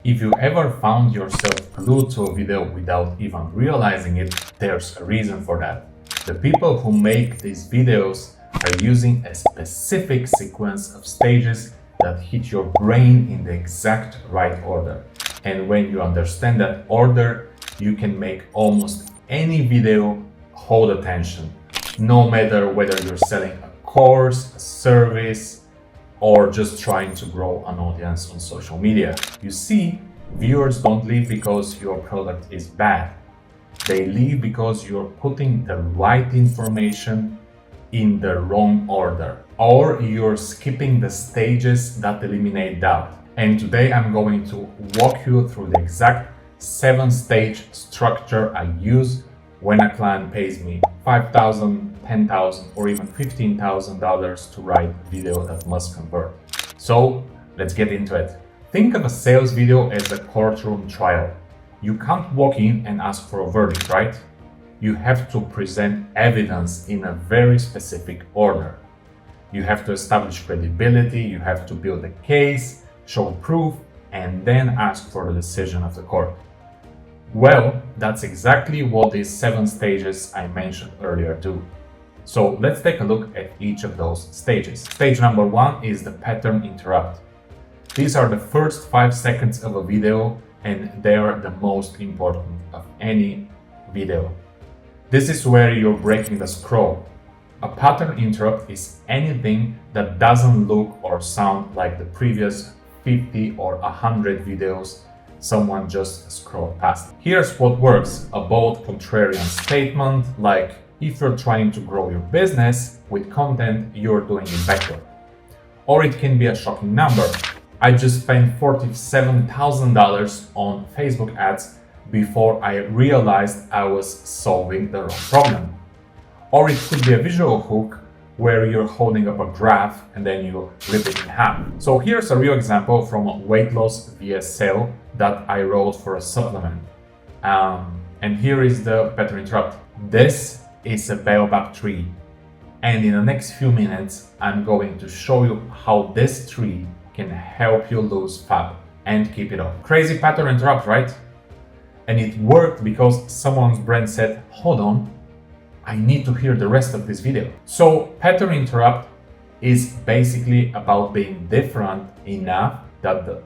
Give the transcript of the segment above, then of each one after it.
If you ever found yourself glued to a video without even realizing it, there's a reason for that. The people who make these videos are using a specific sequence of stages that hit your brain in the exact right order. And when you understand that order, you can make almost any video hold attention, no matter whether you're selling a course, a service, or just trying to grow an audience on social media. You see, viewers don't leave because your product is bad. They leave because you're putting the right information in the wrong order, or you're skipping the stages that eliminate doubt. And today I'm going to walk you through the exact 7-stage structure I use when a client pays me $5,000, $10,000, or even $15,000 to write a video that must convert. So let's get into it. Think of a sales video as a courtroom trial. You can't walk in and ask for a verdict, right? You have to present evidence in a very specific order. You have to establish credibility, you have to build a case, show proof, and then ask for the decision of the court. Well, that's exactly what these 7 stages I mentioned earlier do. So let's take a look at each of those stages. Stage number 1 is the pattern interrupt. These are the first 5 seconds of a video, and they are the most important of any video. This is where you're breaking the scroll. A pattern interrupt is anything that doesn't look or sound like the previous 50 or 100 videos someone just scrolled past. Here's what works: a bold contrarian statement like, if you're trying to grow your business with content, you're doing it better. Or it can be a shocking number: I just spent $47,000 on Facebook ads before I realized I was solving the wrong problem. Or it could be a visual hook where you're holding up a graph and then you rip it in half. So here's a real example from a weight loss via sale that I wrote for a supplement. And here is the pattern interrupt. This is a baobab tree. And in the next few minutes, I'm going to show you how this tree can help you lose fat and keep it off. Crazy pattern interrupt, right? And it worked because someone's brain said, hold on, I need to hear the rest of this video. So pattern interrupt is basically about being different enough that the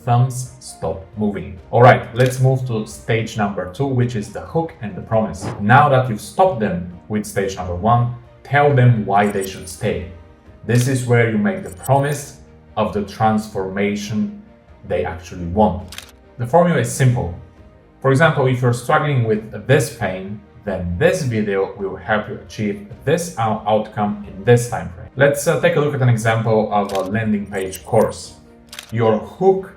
thumbs stop moving. All right, let's move to stage number 2, which is the hook and the promise. Now that you've stopped them with stage number 1, tell them why they should stay. This is where you make the promise of the transformation they actually want. The formula is simple. For example, if you're struggling with this pain, then this video will help you achieve this outcome in this time frame. Let's take a look at an example of a landing page course. Your hook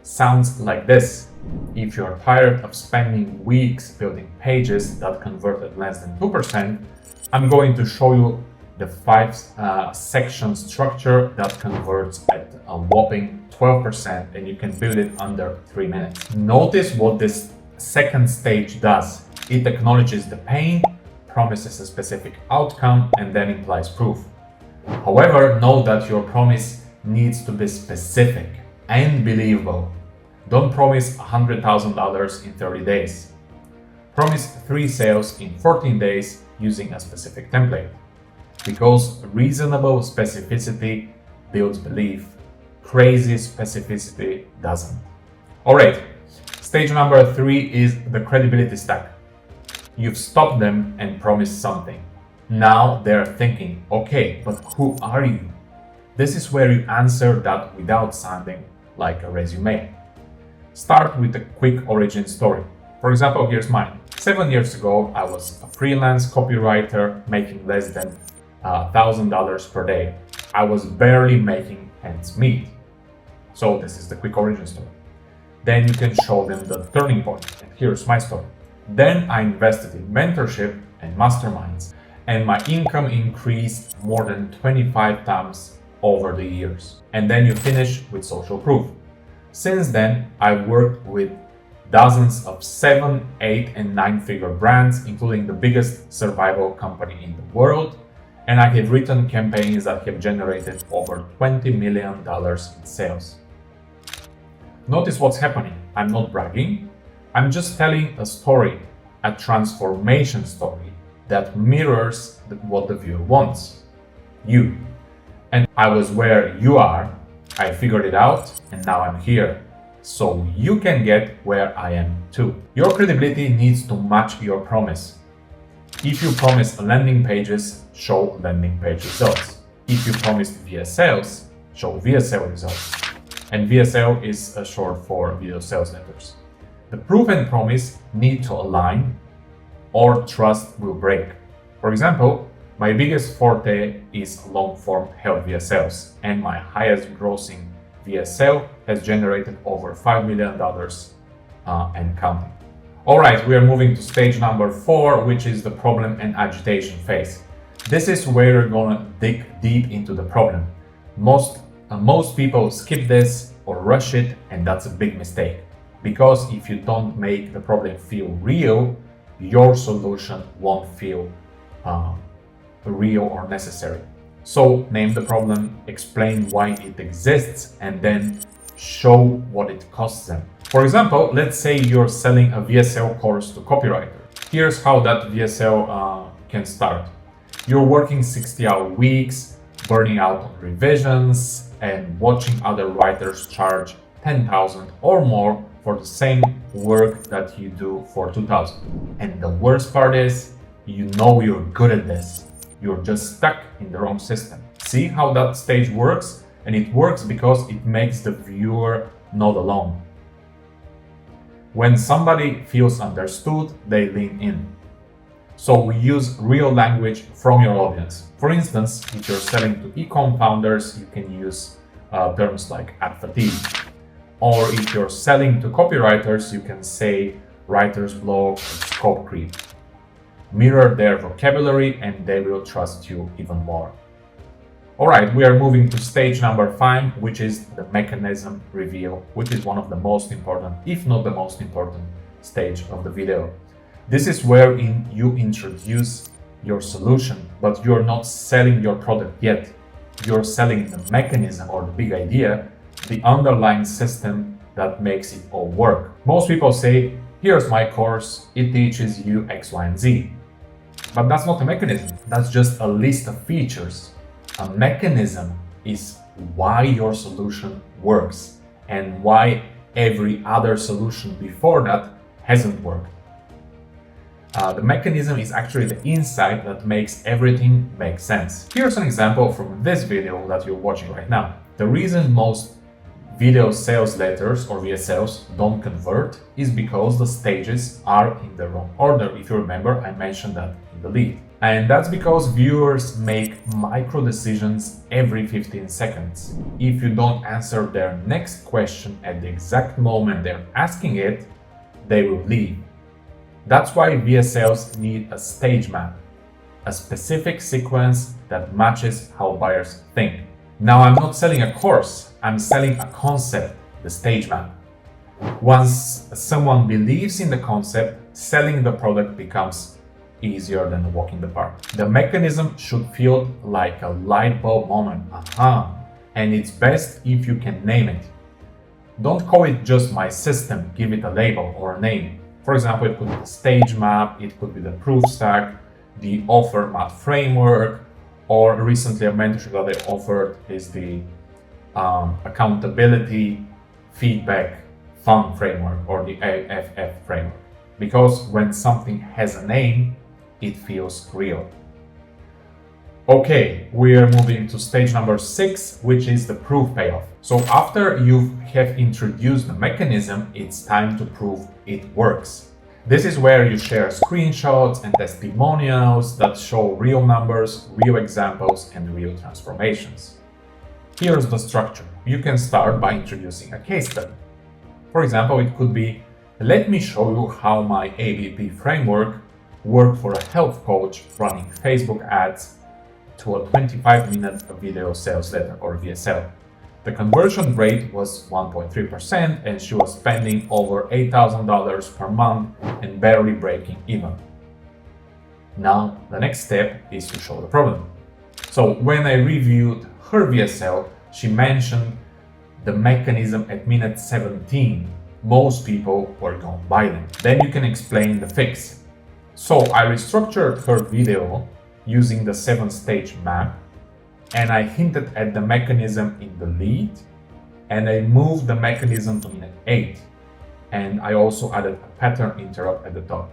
sounds like this. If you're tired of spending weeks building pages that convert at less than 2%, I'm going to show you the 5-section structure that converts at a whopping 12%, and you can build it under 3 minutes. Notice what this second stage does. It acknowledges the pain, promises a specific outcome, and then implies proof. However, note that your promise needs to be specific and believable. Don't promise $100,000 in 30 days. Promise 3 sales in 14 days using a specific template. Because reasonable specificity builds belief, crazy specificity doesn't. Alright, stage number 3 is the credibility stack. You've stopped them and promised something. Now they're thinking, okay, but who are you? This is where you answer that without sounding like a resume. Start with a quick origin story. For example, here's mine. 7 years ago, I was a freelance copywriter making less than $1,000 per day. I was barely making ends meet. So this is the quick origin story. Then you can show them the turning point. And here's my story. Then I invested in mentorship and masterminds, and my income increased more than 25 times over the years. And then you finish with social proof. Since then, I've worked with dozens of 7, 8, and 9-figure brands, including the biggest survival company in the world, and I have written campaigns that have generated over $20 million in sales. Notice what's happening. I'm not bragging. I'm just telling a story, a transformation story that mirrors what the viewer wants. You. And I was where you are. I figured it out, and now I'm here. So you can get where I am too. Your credibility needs to match your promise. If you promise landing pages, show landing page results. If you promise VSLs, show VSL results. And VSL is short for video sales letters. The proof and promise need to align or trust will break. For example, my biggest forte is long-form health VSLs, and my highest grossing VSL has generated over $5 million and counting. Alright, we are moving to stage number 4, which is the problem and agitation phase. This is where we're gonna dig deep into the problem. Most people skip this or rush it, and that's a big mistake. Because if you don't make the problem feel real, your solution won't feel real or necessary. So name the problem, explain why it exists, and then show what it costs them. For example, let's say you're selling a VSL course to copywriter. Here's how that VSL can start. You're working 60-hour weeks, burning out on revisions, and watching other writers charge $10,000 or more for the same work that you do for $2,000. And the worst part is, you know you're good at this. You're just stuck in the wrong system. See how that stage works? And it works because it makes the viewer not alone. When somebody feels understood, they lean in. So we use real language from your audience. For instance, if you're selling to e-com founders, you can use terms like ad fatigue. Or if you're selling to copywriters, you can say writer's block, scope creep. Mirror their vocabulary and they will trust you even more. Alright, we are moving to stage number 5, which is the mechanism reveal, which is one of the most important, if not the most important stage of the video. This is wherein you introduce your solution, but you're not selling your product yet. You're selling the mechanism or the big idea, the underlying system that makes it all work. Most people say, here's my course, it teaches you X, Y, and Z. But that's not a mechanism, that's just a list of features. A mechanism is why your solution works and why every other solution before that hasn't worked. The mechanism is actually the insight that makes everything make sense. Here's an example from this video that you're watching right now. The reason most video sales letters or VSLs don't convert is because the stages are in the wrong order. If you remember, I mentioned that in the lead. And that's because viewers make micro decisions every 15 seconds. If you don't answer their next question at the exact moment they're asking it, they will leave. That's why VSLs need a stage map, a specific sequence that matches how buyers think. Now, I'm not selling a course, I'm selling a concept, the stage map. Once someone believes in the concept, selling the product becomes easier than a walk in the park. The mechanism should feel like a light bulb moment, and it's best if you can name it. Don't call it just my system, give it a label or a name. For example, it could be the stage map, it could be the proof stack, the offer map framework, or recently a mentorship that I offered is the accountability feedback fun framework or the AFF framework. Because when something has a name, it feels real. Okay, we are moving to stage number 6, which is the proof payoff. So after you have introduced the mechanism, it's time to prove it works. This is where you share screenshots and testimonials that show real numbers, real examples, and real transformations. Here's the structure. You can start by introducing a case study. For example, it could be, let me show you how my ABP framework worked for a health coach running Facebook ads to a 25-minute video sales letter or VSL. The conversion rate was 1.3% and she was spending over $8,000 per month and barely breaking even. Now, the next step is to show the problem. So when I reviewed her VSL, she mentioned the mechanism at minute 17, most people were gone by them. Then you can explain the fix. So I restructured her video using the 7-stage map, and I hinted at the mechanism in the lead, and I moved the mechanism to minute 8, and I also added a pattern interrupt at the top.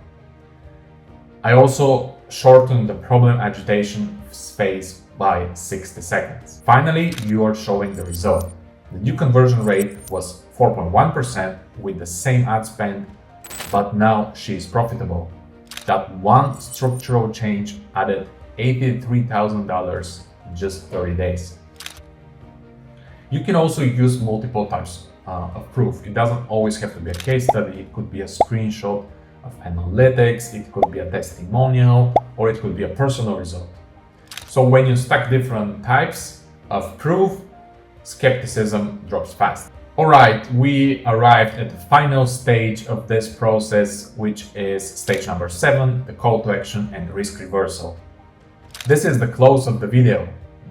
I also shortened the problem agitation phase by 60 seconds. Finally, you are showing the result. The new conversion rate was 4.1% with the same ad spend, but now she is profitable. That one structural change added $83,000 in just 30 days. You can also use multiple types of proof. It doesn't always have to be a case study. It could be a screenshot of analytics, it could be a testimonial, or it could be a personal result. So when you stack different types of proof, skepticism drops fast. All right, we arrived at the final stage of this process, which is stage number 7, the call to action and risk reversal. This is the close of the video,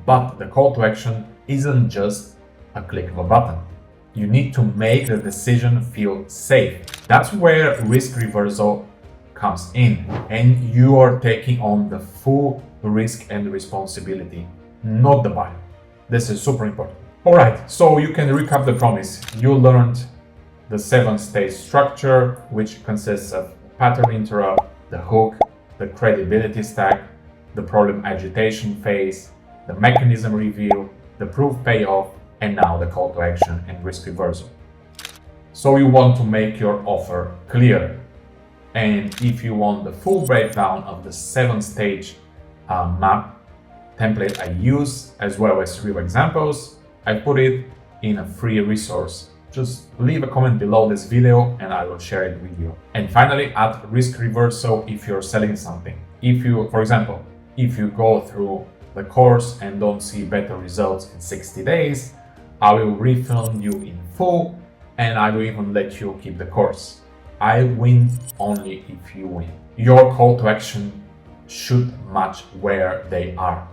but the call to action isn't just a click of a button. You need to make the decision feel safe. That's where risk reversal comes in, and you are taking on the full risk and responsibility, not the buyer. This is super important. All right, so you can recap the promise. You learned the 7-stage structure, which consists of pattern interrupt, the hook, the credibility stack, the problem agitation phase, the mechanism review, the proof payoff, and now the call to action and risk reversal. So you want to make your offer clear. And if you want the full breakdown of the 7-stage map template I use, as well as real examples, I put it in a free resource. Just leave a comment below this video and I will share it with you. And finally, add risk reversal if you're selling something. If you, for example, if you go through the course and don't see better results in 60 days, I will refund you in full and I will even let you keep the course. I win only if you win. Your call to action should match where they are.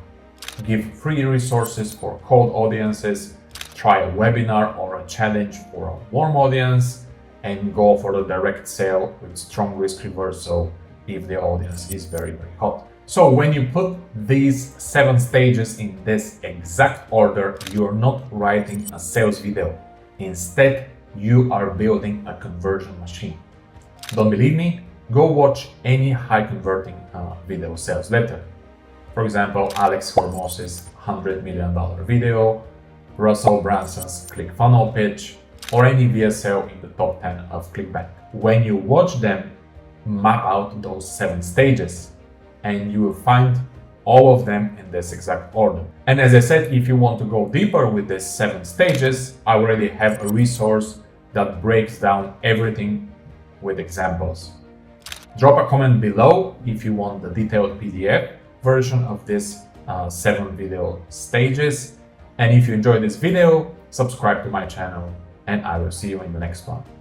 Give free resources for cold audiences, try a webinar or a challenge for a warm audience, and go for the direct sale with strong risk reversal if the audience is very, very hot. So when you put these 7 stages in this exact order, you're not writing a sales video. Instead, you are building a conversion machine. Don't believe me? Go watch any high converting video sales letter. For example, Alex Hormoz's $100 million video, Russell Branson's ClickFunnels pitch, or any VSL in the top 10 of ClickBank. When you watch them, map out those 7 stages and you will find all of them in this exact order. And as I said, if you want to go deeper with these 7 stages, I already have a resource that breaks down everything with examples. Drop a comment below if you want the detailed PDF version of this 7 video stages. And if you enjoyed this video, subscribe to my channel and I will see you in the next one.